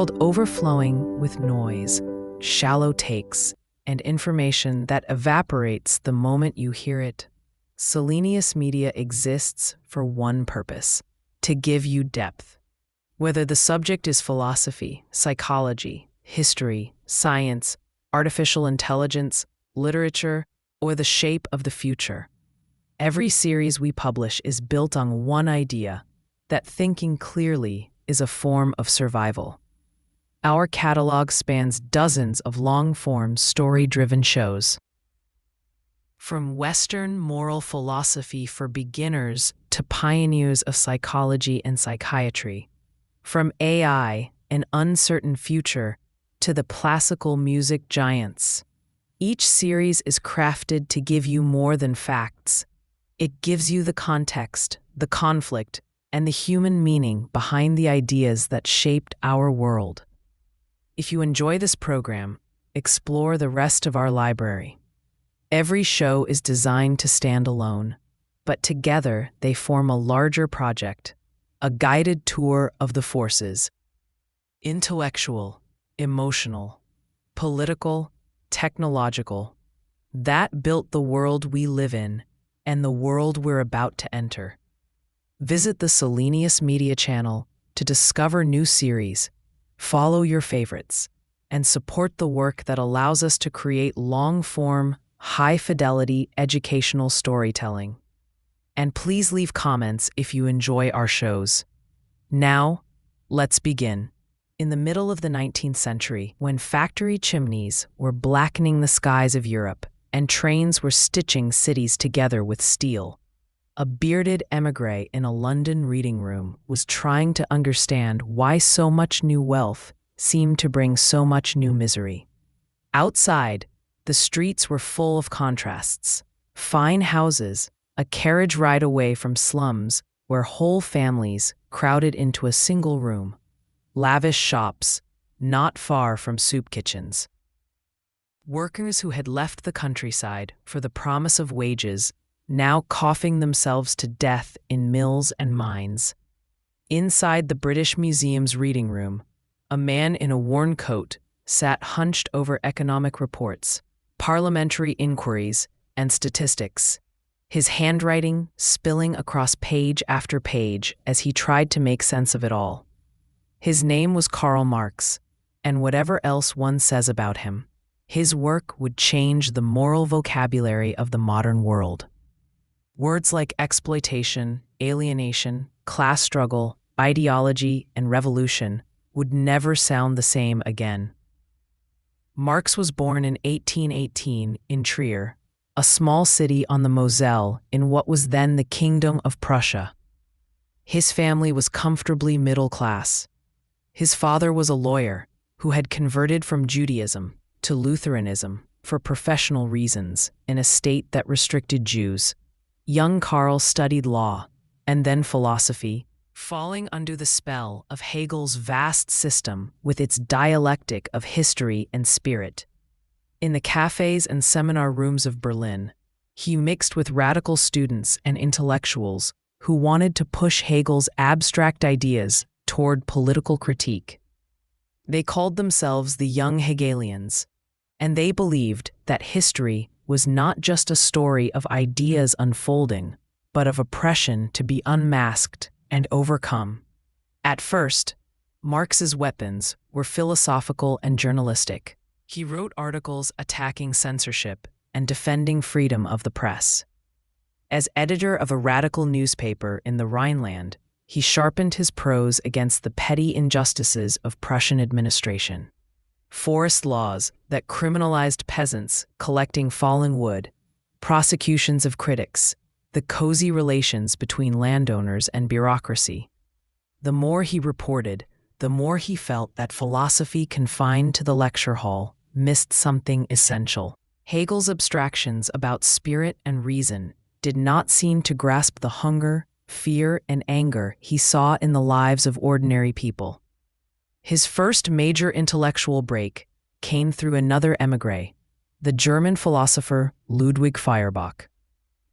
world overflowing with noise, shallow takes, and information that evaporates the moment you hear it. Selenius Media exists for one purpose: to give you depth. Whether the subject is philosophy, psychology, history, science, artificial intelligence, literature, or the shape of the future, every series we publish is built on one idea: that thinking clearly is a form of survival. Our catalog spans dozens of long-form, story-driven shows. From Western moral philosophy for beginners to pioneers of psychology and psychiatry, from AI, an uncertain future, to the classical music giants, each series is crafted to give you more than facts. It gives you the context, the conflict, and the human meaning behind the ideas that shaped our world. If you enjoy this program, explore the rest of our library. Every show is designed to stand alone, but together they form a larger project, a guided tour of the forces: intellectual, emotional, political, technological, that built the world we live in and the world we're about to enter. Visit the Selenius Media channel to discover new series, follow your favorites, and support the work that allows us to create long-form, high-fidelity educational storytelling. And please leave comments if you enjoy our shows. Now, let's begin. In the middle of the 19th century, when factory chimneys were blackening the skies of Europe and trains were stitching cities together with steel, a bearded émigré in a London reading room was trying to understand why so much new wealth seemed to bring so much new misery. Outside, the streets were full of contrasts: fine houses, a carriage ride away from slums where whole families crowded into a single room, lavish shops not far from soup kitchens. Workers who had left the countryside for the promise of wages now coughing themselves to death in mills and mines. Inside the British Museum's reading room, a man in a worn coat sat hunched over economic reports, parliamentary inquiries, and statistics, his handwriting spilling across page after page as he tried to make sense of it all. His name was Karl Marx, and whatever else one says about him, his work would change the moral vocabulary of the modern world. Words like exploitation, alienation, class struggle, ideology, and revolution would never sound the same again. Marx was born in 1818 in Trier, a small city on the Moselle in what was then the Kingdom of Prussia. His family was comfortably middle class. His father was a lawyer who had converted from Judaism to Lutheranism for professional reasons in a state that restricted Jews. Young Karl studied law and then philosophy, falling under the spell of Hegel's vast system with its dialectic of history and spirit. In the cafes and seminar rooms of Berlin, he mixed with radical students and intellectuals who wanted to push Hegel's abstract ideas toward political critique. They called themselves the Young Hegelians, and they believed that history was not just a story of ideas unfolding, but of oppression to be unmasked and overcome. At first, Marx's weapons were philosophical and journalistic. He wrote articles attacking censorship and defending freedom of the press. As editor of a radical newspaper in the Rhineland, he sharpened his prose against the petty injustices of Prussian administration. Forest laws that criminalized peasants collecting fallen wood, prosecutions of critics, the cozy relations between landowners and bureaucracy. The more he reported, the more he felt that philosophy confined to the lecture hall missed something essential. Hegel's abstractions about spirit and reason did not seem to grasp the hunger, fear, and anger he saw in the lives of ordinary people. His first major intellectual break came through another émigré, the German philosopher Ludwig Feuerbach,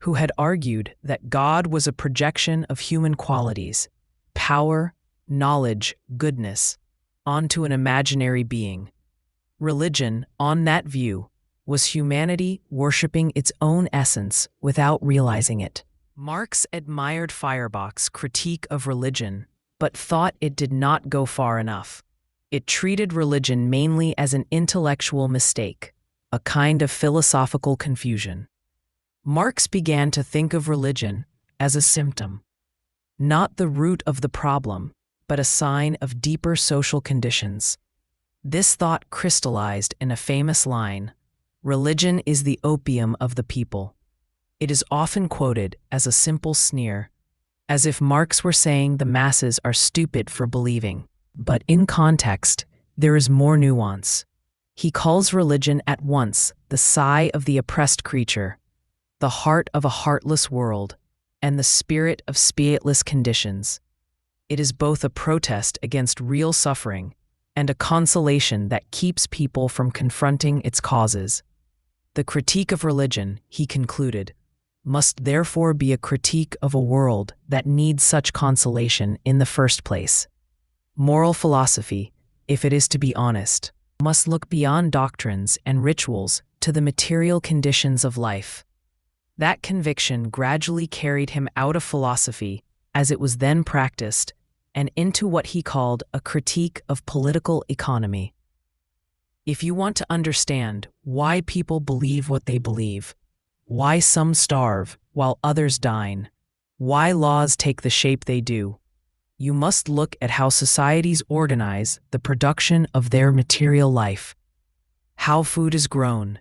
who had argued that God was a projection of human qualities: power, knowledge, goodness, onto an imaginary being. Religion, on that view, was humanity worshipping its own essence without realizing it. Marx admired Feuerbach's critique of religion, but thought it did not go far enough. It treated religion mainly as an intellectual mistake, a kind of philosophical confusion. Marx began to think of religion as a symptom, not the root of the problem, but a sign of deeper social conditions. This thought crystallized in a famous line: "Religion is the opium of the people." It is often quoted as a simple sneer, as if Marx were saying the masses are stupid for believing. But in context, there is more nuance. He calls religion at once the sigh of the oppressed creature, the heart of a heartless world, and the spirit of spiritless conditions. It is both a protest against real suffering and a consolation that keeps people from confronting its causes. The critique of religion, he concluded, must therefore be a critique of a world that needs such consolation in the first place. Moral philosophy, if it is to be honest, must look beyond doctrines and rituals to the material conditions of life. That conviction gradually carried him out of philosophy, as it was then practiced, and into what he called a critique of political economy. If you want to understand why people believe what they believe, why some starve while others dine, why laws take the shape they do, you must look at how societies organize the production of their material life. How food is grown,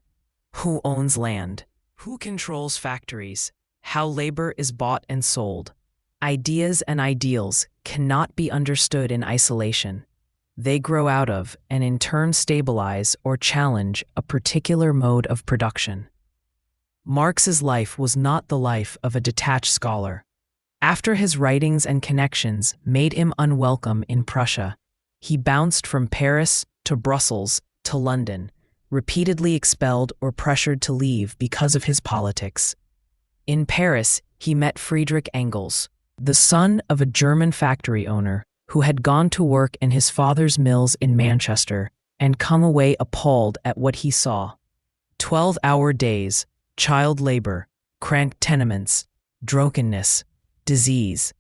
who owns land, who controls factories, how labor is bought and sold. Ideas and ideals cannot be understood in isolation. They grow out of and in turn stabilize or challenge a particular mode of production. Marx's life was not the life of a detached scholar. After his writings and connections made him unwelcome in Prussia, he bounced from Paris to Brussels to London, repeatedly expelled or pressured to leave because of his politics. In Paris, he met Friedrich Engels, the son of a German factory owner who had gone to work in his father's mills in Manchester and come away appalled at what he saw: 12-hour days, child labor, cramped tenements, drunkenness, disease.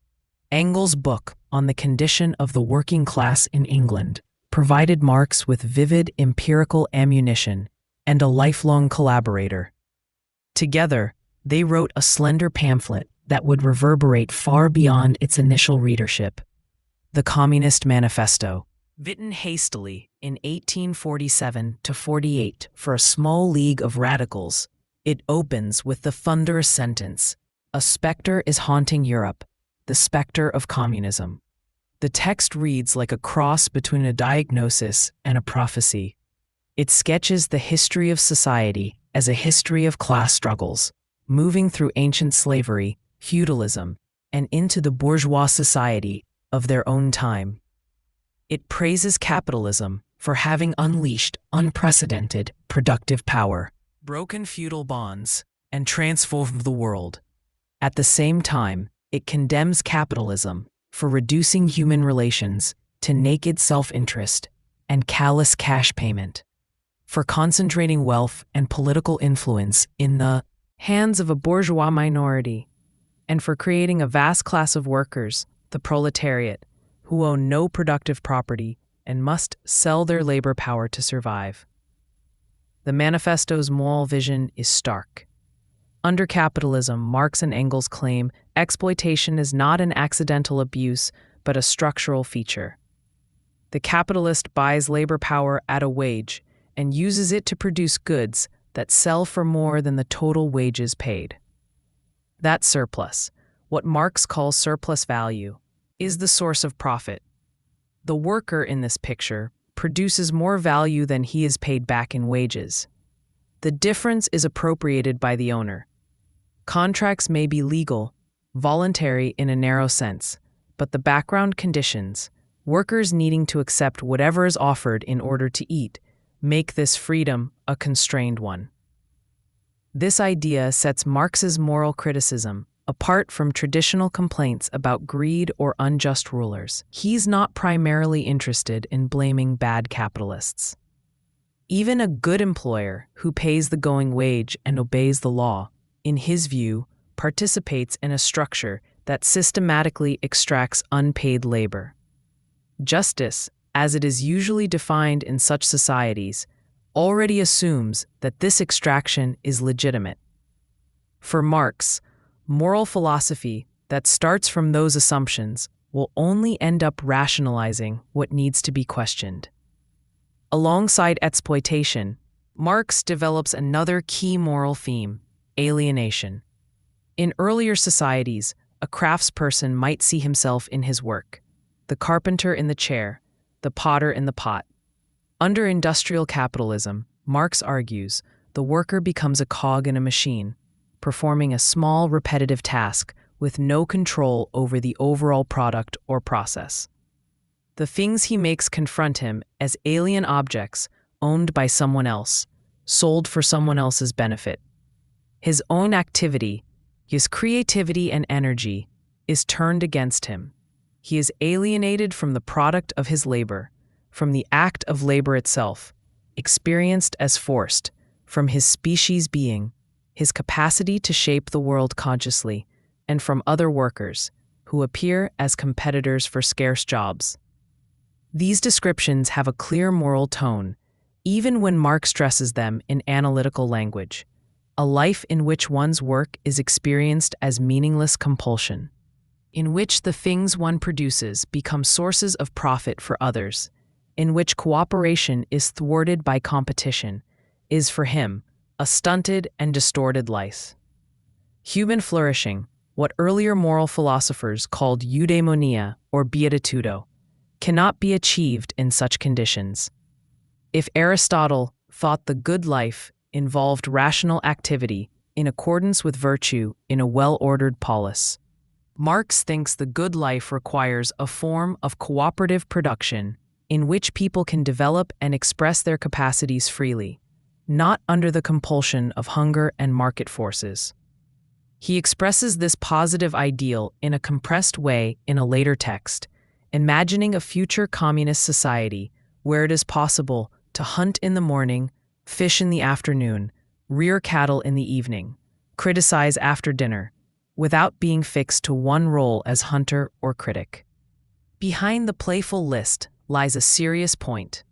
Engels' book on the condition of the working class in England provided Marx with vivid empirical ammunition and a lifelong collaborator. Together, they wrote a slender pamphlet that would reverberate far beyond its initial readership: the Communist Manifesto. Written hastily in 1847-48 for a small league of radicals, it opens with the thunderous sentence: "A specter is haunting Europe, the specter of communism." The text reads like a cross between a diagnosis and a prophecy. It sketches the history of society as a history of class struggles, moving through ancient slavery, feudalism, and into the bourgeois society of their own time. It praises capitalism for having unleashed unprecedented productive power, broken feudal bonds, and transformed the world. At the same time, it condemns capitalism for reducing human relations to naked self-interest and callous cash payment, for concentrating wealth and political influence in the hands of a bourgeois minority, and for creating a vast class of workers, the proletariat, who own no productive property and must sell their labor power to survive. The manifesto's moral vision is stark. Under capitalism, Marx and Engels claim exploitation is not an accidental abuse, but a structural feature. The capitalist buys labor power at a wage and uses it to produce goods that sell for more than the total wages paid. That surplus, what Marx calls surplus value, is the source of profit. The worker in this picture produces more value than he is paid back in wages. The difference is appropriated by the owner. Contracts may be legal, voluntary in a narrow sense, but the background conditions, workers needing to accept whatever is offered in order to eat, make this freedom a constrained one. This idea sets Marx's moral criticism apart from traditional complaints about greed or unjust rulers. He's not primarily interested in blaming bad capitalists. Even a good employer who pays the going wage and obeys the law, in his view, participates in a structure that systematically extracts unpaid labor. Justice, as it is usually defined in such societies, already assumes that this extraction is legitimate. For Marx, moral philosophy that starts from those assumptions will only end up rationalizing what needs to be questioned. Alongside exploitation, Marx develops another key moral theme: alienation. In earlier societies, a craftsperson might see himself in his work, the carpenter in the chair, the potter in the pot. Under industrial capitalism, Marx argues, the worker becomes a cog in a machine, performing a small repetitive task with no control over the overall product or process. The things he makes confront him as alien objects owned by someone else, sold for someone else's benefit. His own activity, his creativity and energy, is turned against him. He is alienated from the product of his labor, from the act of labor itself, experienced as forced, from his species being, his capacity to shape the world consciously, and from other workers, who appear as competitors for scarce jobs. These descriptions have a clear moral tone, even when Marx stresses them in analytical language, a life in which one's work is experienced as meaningless compulsion, in which the things one produces become sources of profit for others, in which cooperation is thwarted by competition, is for him a stunted and distorted life. Human flourishing, what earlier moral philosophers called eudaimonia or beatitudo, cannot be achieved in such conditions. If Aristotle thought the good life involved rational activity in accordance with virtue in a well-ordered polis, Marx thinks the good life requires a form of cooperative production in which people can develop and express their capacities freely, not under the compulsion of hunger and market forces. He expresses this positive ideal in a compressed way in a later text, imagining a future communist society where it is possible to hunt in the morning, fish in the afternoon, rear cattle in the evening, criticize after dinner, without being fixed to one role as hunter or critic. Behind the playful list lies a serious point: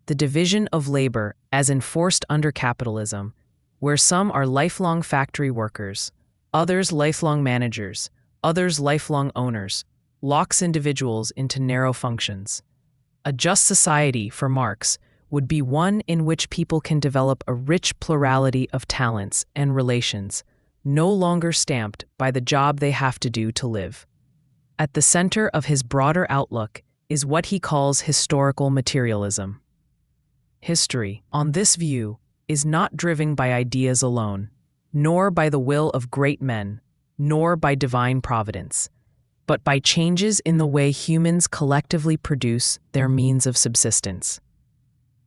the division of labor as enforced under capitalism, where some are lifelong factory workers, others lifelong managers, others lifelong owners, locks individuals into narrow functions. A just society, for Marx, would be one in which people can develop a rich plurality of talents and relations, no longer stamped by the job they have to do to live. At the center of his broader outlook is what he calls historical materialism. History, on this view, is not driven by ideas alone, nor by the will of great men, nor by divine providence, but by changes in the way humans collectively produce their means of subsistence.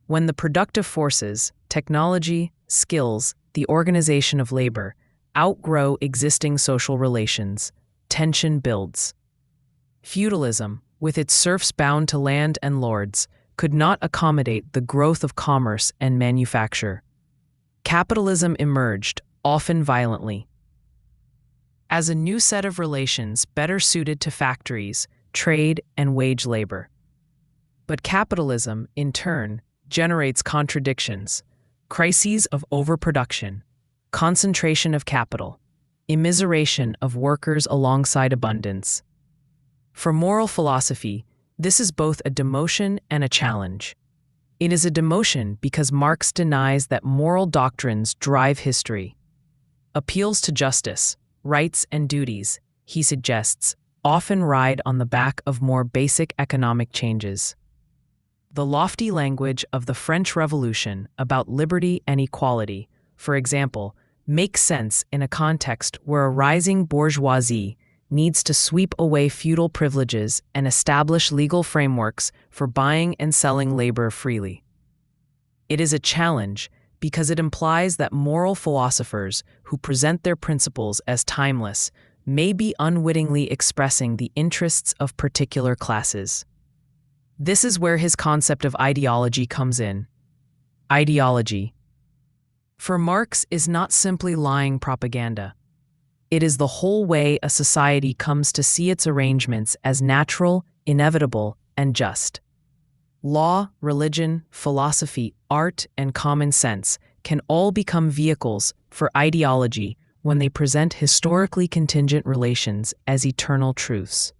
When the productive forces, technology, skills, the organization of labor, outgrow existing social relations, tension builds. Feudalism, with its serfs bound to land and lords, could not accommodate the growth of commerce and manufacture. Capitalism emerged, often violently, as a new set of relations better suited to factories, trade, and wage labor. But capitalism, in turn, generates contradictions, crises of overproduction, concentration of capital, immiseration of workers alongside abundance. For moral philosophy, this is both a demotion and a challenge. It is a demotion because Marx denies that moral doctrines drive history. Appeals to justice, rights, and duties, he suggests, often ride on the back of more basic economic changes. The lofty language of the French Revolution about liberty and equality, for example, makes sense in a context where a rising bourgeoisie needs to sweep away feudal privileges and establish legal frameworks for buying and selling labor freely. It is a challenge because it implies that moral philosophers who present their principles as timeless may be unwittingly expressing the interests of particular classes. This is where his concept of ideology comes in. Ideology, for Marx, is not simply lying propaganda. It is the whole way a society comes to see its arrangements as natural, inevitable, and just. Law, religion, philosophy, art, and common sense can all become vehicles for ideology when they present historically contingent relations as eternal truths.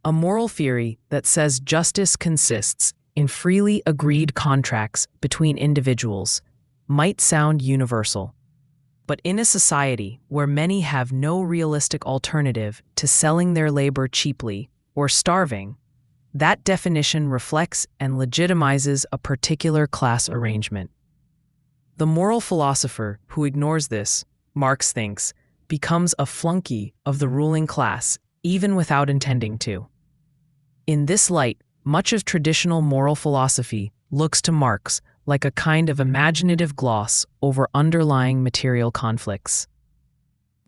A moral theory that says justice consists in freely agreed contracts between individuals might sound universal. But in a society where many have no realistic alternative to selling their labor cheaply or starving, that definition reflects and legitimizes a particular class arrangement. The moral philosopher who ignores this, Marx thinks, becomes a flunky of the ruling class, even without intending to. In this light, much of traditional moral philosophy looks to Marx like a kind of imaginative gloss over underlying material conflicts.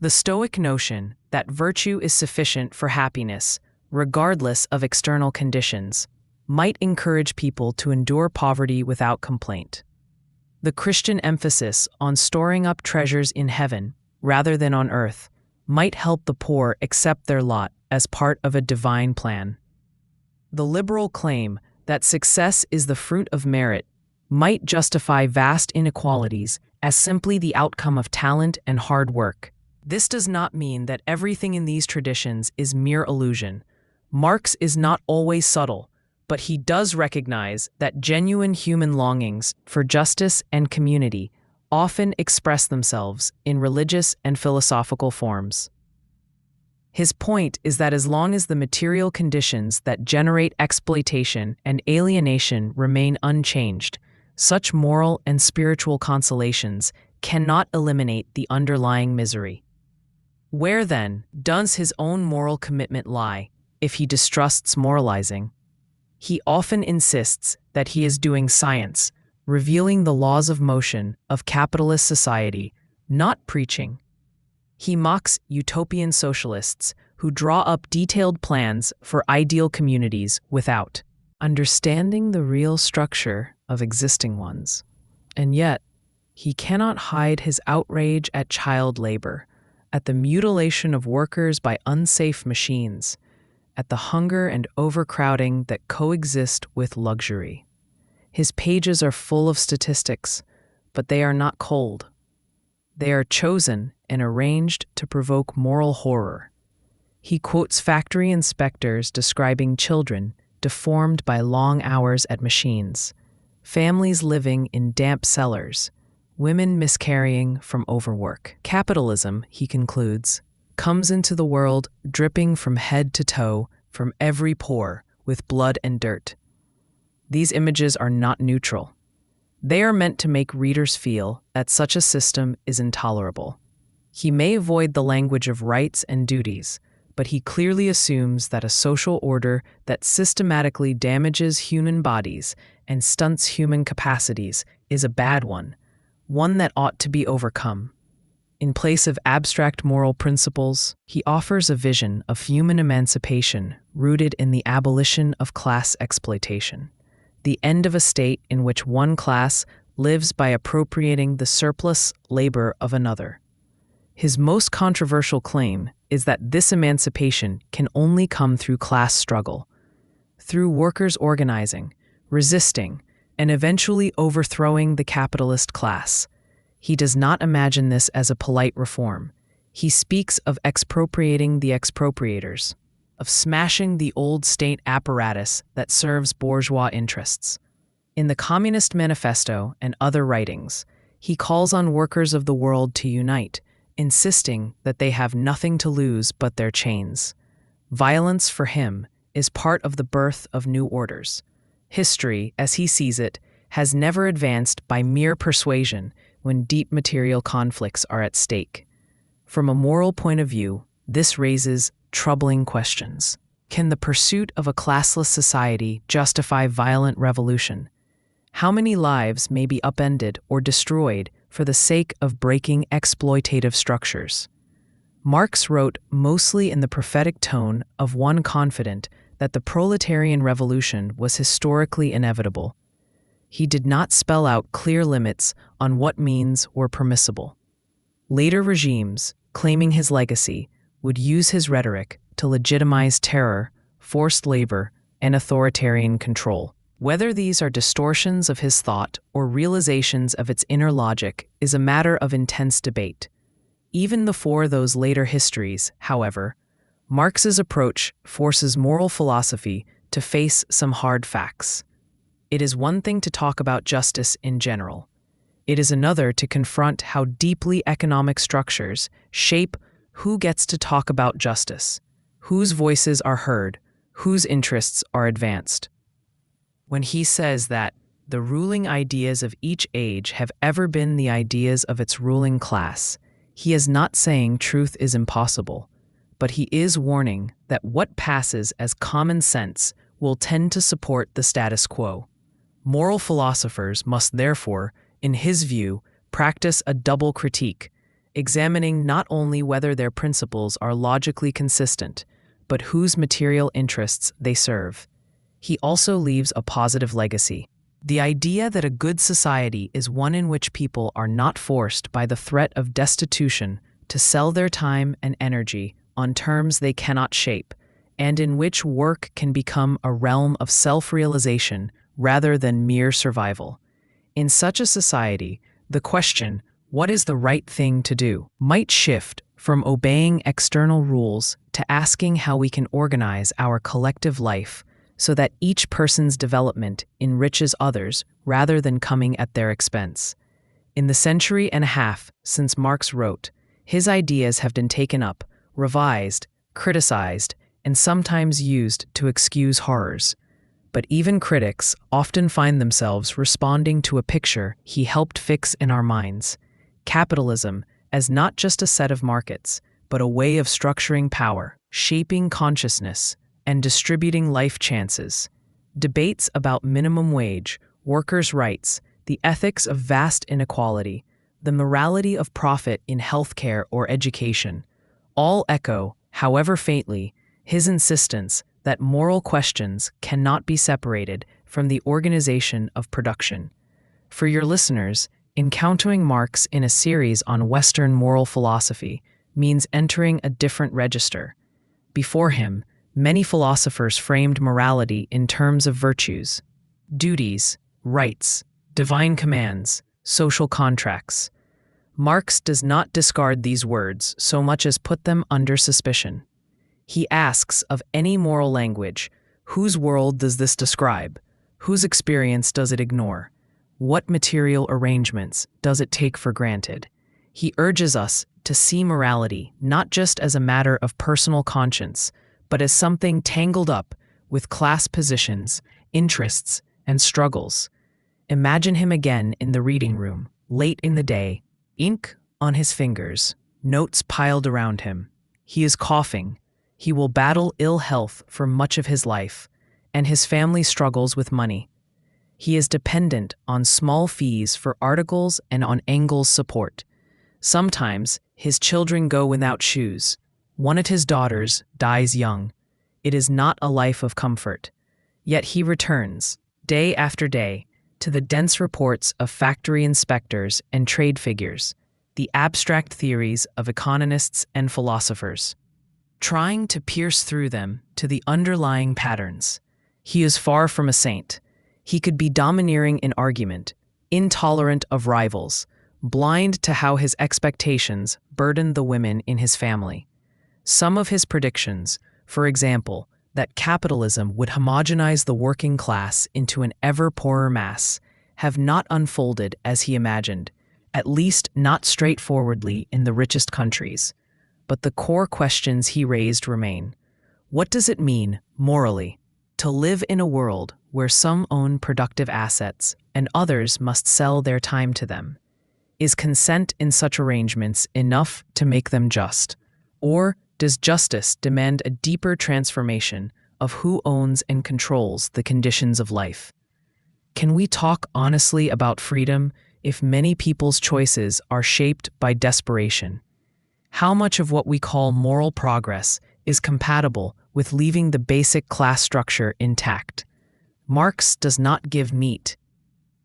The Stoic notion that virtue is sufficient for happiness, regardless of external conditions, might encourage people to endure poverty without complaint. The Christian emphasis on storing up treasures in heaven rather than on earth might help the poor accept their lot as part of a divine plan. The liberal claim that success is the fruit of merit might justify vast inequalities as simply the outcome of talent and hard work. This does not mean that everything in these traditions is mere illusion. Marx is not always subtle, but he does recognize that genuine human longings for justice and community often express themselves in religious and philosophical forms. His point is that as long as the material conditions that generate exploitation and alienation remain unchanged, such moral and spiritual consolations cannot eliminate the underlying misery. Where, then, does his own moral commitment lie if he distrusts moralizing? He often insists that he is doing science, revealing the laws of motion of capitalist society, not preaching. He mocks utopian socialists who draw up detailed plans for ideal communities without understanding the real structure of existing ones. And yet, he cannot hide his outrage at child labor, at the mutilation of workers by unsafe machines, at the hunger and overcrowding that coexist with luxury. His pages are full of statistics, but they are not cold. They are chosen and arranged to provoke moral horror. He quotes factory inspectors describing children deformed by long hours at machines, families living in damp cellars, women miscarrying from overwork. Capitalism, he concludes, comes into the world dripping from head to toe from every pore with blood and dirt. These images are not neutral. They are meant to make readers feel that such a system is intolerable. He may avoid the language of rights and duties, but he clearly assumes that a social order that systematically damages human bodies and stunts human capacities is a bad one that ought to be overcome. In place of abstract moral principles, he offers a vision of human emancipation rooted in the abolition of class exploitation, the end of a state in which one class lives by appropriating the surplus labor of another. His most controversial claim is that this emancipation can only come through class struggle, through workers organizing, resisting, and eventually overthrowing the capitalist class. He does not imagine this as a polite reform. He speaks of expropriating the expropriators, of smashing the old state apparatus that serves bourgeois interests. In the Communist Manifesto and other writings, he calls on workers of the world to unite, insisting that they have nothing to lose but their chains. Violence, for him, is part of the birth of new orders. History, as he sees it, has never advanced by mere persuasion when deep material conflicts are at stake. From a moral point of view, this raises troubling questions. Can the pursuit of a classless society justify violent revolution? How many lives may be upended or destroyed for the sake of breaking exploitative structures? Marx wrote mostly in the prophetic tone of one confident that the proletarian revolution was historically inevitable. He did not spell out clear limits on what means were permissible. Later regimes, claiming his legacy, would use his rhetoric to legitimize terror, forced labor, and authoritarian control. Whether these are distortions of his thought or realizations of its inner logic is a matter of intense debate. Even before those later histories, however, Marx's approach forces moral philosophy to face some hard facts. It is one thing to talk about justice in general. It is another to confront how deeply economic structures shape who gets to talk about justice, whose voices are heard, whose interests are advanced. When he says that the ruling ideas of each age have ever been the ideas of its ruling class, he is not saying truth is impossible, but he is warning that what passes as common sense will tend to support the status quo. Moral philosophers must therefore, in his view, practice a double critique, examining not only whether their principles are logically consistent, but whose material interests they serve. He also leaves a positive legacy. The idea that a good society is one in which people are not forced by the threat of destitution to sell their time and energy on terms they cannot shape, and in which work can become a realm of self-realization rather than mere survival. In such a society, the question, what is the right thing to do, might shift from obeying external rules to asking how we can organize our collective life so that each person's development enriches others rather than coming at their expense. In the century and a half since Marx wrote, his ideas have been taken up, revised, criticized, and sometimes used to excuse horrors. But even critics often find themselves responding to a picture he helped fix in our minds: capitalism as not just a set of markets, but a way of structuring power, shaping consciousness, and distributing life chances. Debates about minimum wage, workers' rights, the ethics of vast inequality, the morality of profit in healthcare or education, all echo, however faintly, his insistence that moral questions cannot be separated from the organization of production. For your listeners, encountering Marx in a series on Western moral philosophy means entering a different register. Before him, many philosophers framed morality in terms of virtues, duties, rights, divine commands, social contracts. Marx does not discard these words so much as put them under suspicion. He asks of any moral language, whose world does this describe? Whose experience does it ignore? What material arrangements does it take for granted? He urges us to see morality not just as a matter of personal conscience, but as something tangled up with class positions, interests, and struggles. Imagine him again in the reading room, late in the day, ink on his fingers, notes piled around him. He is coughing. He will battle ill health for much of his life, and his family struggles with money. He is dependent on small fees for articles and on Engels' support. Sometimes his children go without shoes. One of his daughters dies young. It is not a life of comfort. Yet he returns, day after day, to the dense reports of factory inspectors and trade figures, the abstract theories of economists and philosophers, trying to pierce through them to the underlying patterns. He is far from a saint. He could be domineering in argument, intolerant of rivals, blind to how his expectations burdened the women in his family. Some of his predictions, for example, that capitalism would homogenize the working class into an ever poorer mass, have not unfolded as he imagined, at least not straightforwardly in the richest countries. But the core questions he raised remain. What does it mean, morally, to live in a world where some own productive assets and others must sell their time to them? Is consent in such arrangements enough to make them just? Or does justice demand a deeper transformation of who owns and controls the conditions of life? Can we talk honestly about freedom if many people's choices are shaped by desperation? How much of what we call moral progress is compatible with leaving the basic class structure intact? Marx does not give neat,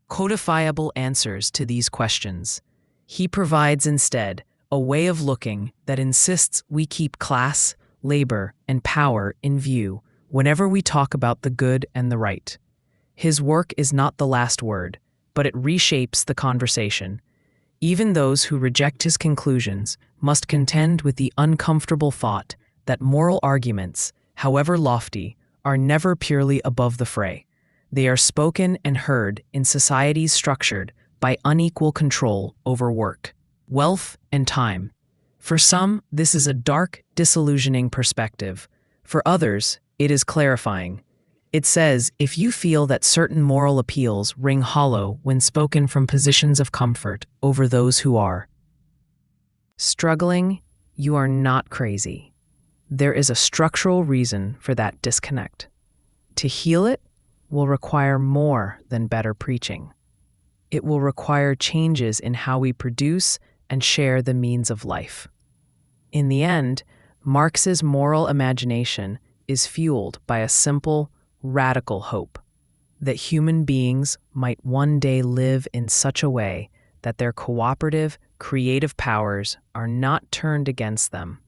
codifiable answers to these questions. He provides instead a way of looking that insists we keep class, labor, and power in view whenever we talk about the good and the right. His work is not the last word, but it reshapes the conversation. Even those who reject his conclusions must contend with the uncomfortable thought that moral arguments, however lofty, are never purely above the fray. They are spoken and heard in societies structured by unequal control over work, wealth, and time. For some, this is a dark, disillusioning perspective. For others, it is clarifying. It says, if you feel that certain moral appeals ring hollow when spoken from positions of comfort over those who are struggling, you are not crazy. There is a structural reason for that disconnect. To heal it will require more than better preaching. It will require changes in how we produce and share the means of life. In the end, Marx's moral imagination is fueled by a simple, radical hope that human beings might one day live in such a way that their cooperative, creative powers are not turned against them,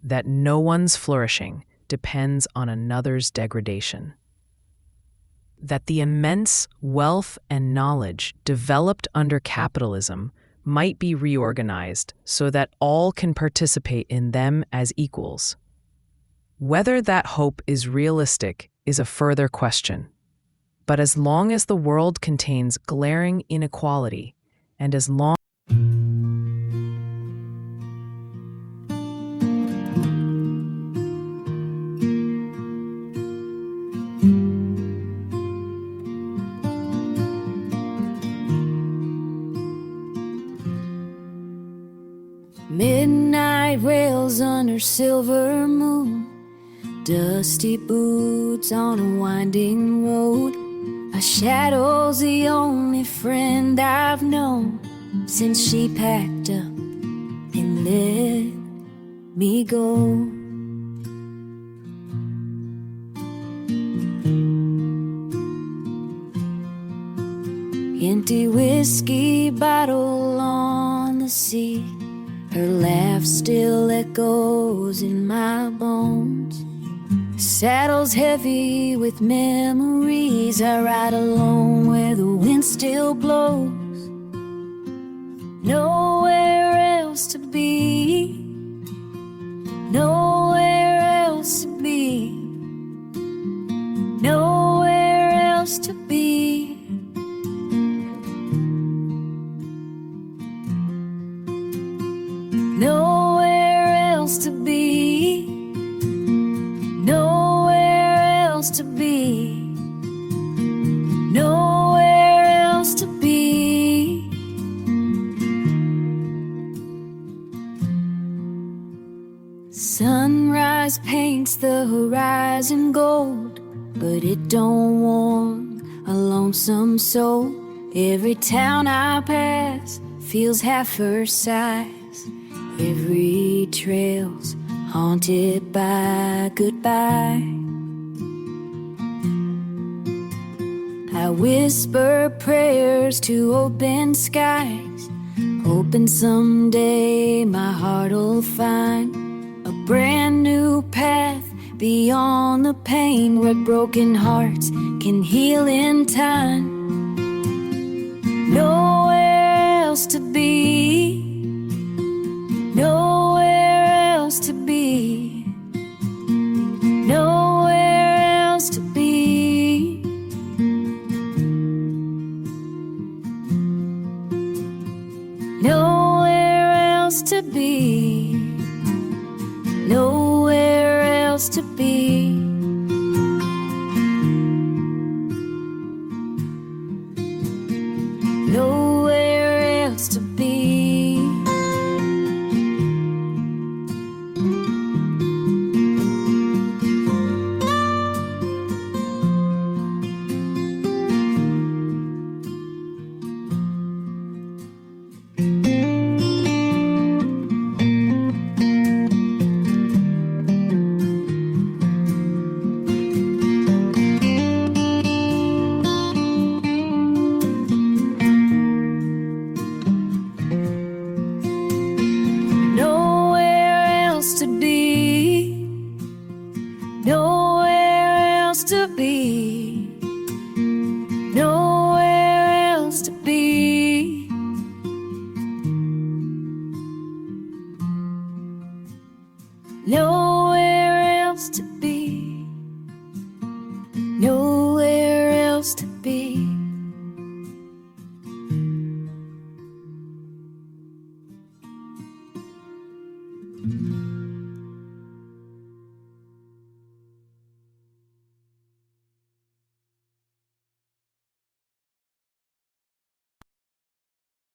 that no one's flourishing depends on another's degradation, that the immense wealth and knowledge developed under capitalism might be reorganized so that all can participate in them as equals. Whether that hope is realistic is a further question. But as long as the world contains glaring inequality, and as long midnight rails under silver moon, dusty boots on a winding road. A shadow's the only friend I've known since she packed up and let me go. Empty whiskey bottle on the seat, her laugh still echoes in my bones. Saddle's heavy with memories. I ride alone where the wind still blows. Nowhere else to be, nowhere else to be, nowhere else to be. Nowhere else to be, nowhere else to be, nowhere else to be. Sunrise paints the horizon gold, but it don't warm a lonesome soul. Every town I pass feels half her size. Every trail's haunted by goodbye. I whisper prayers to open skies, hoping someday my heart'll find a brand new path beyond the pain, where broken hearts can heal in time. Nowhere else to be, nowhere else to be, nowhere else to be. Nowhere else to be, nowhere else to be. Nowhere else to be. nowhere else to be.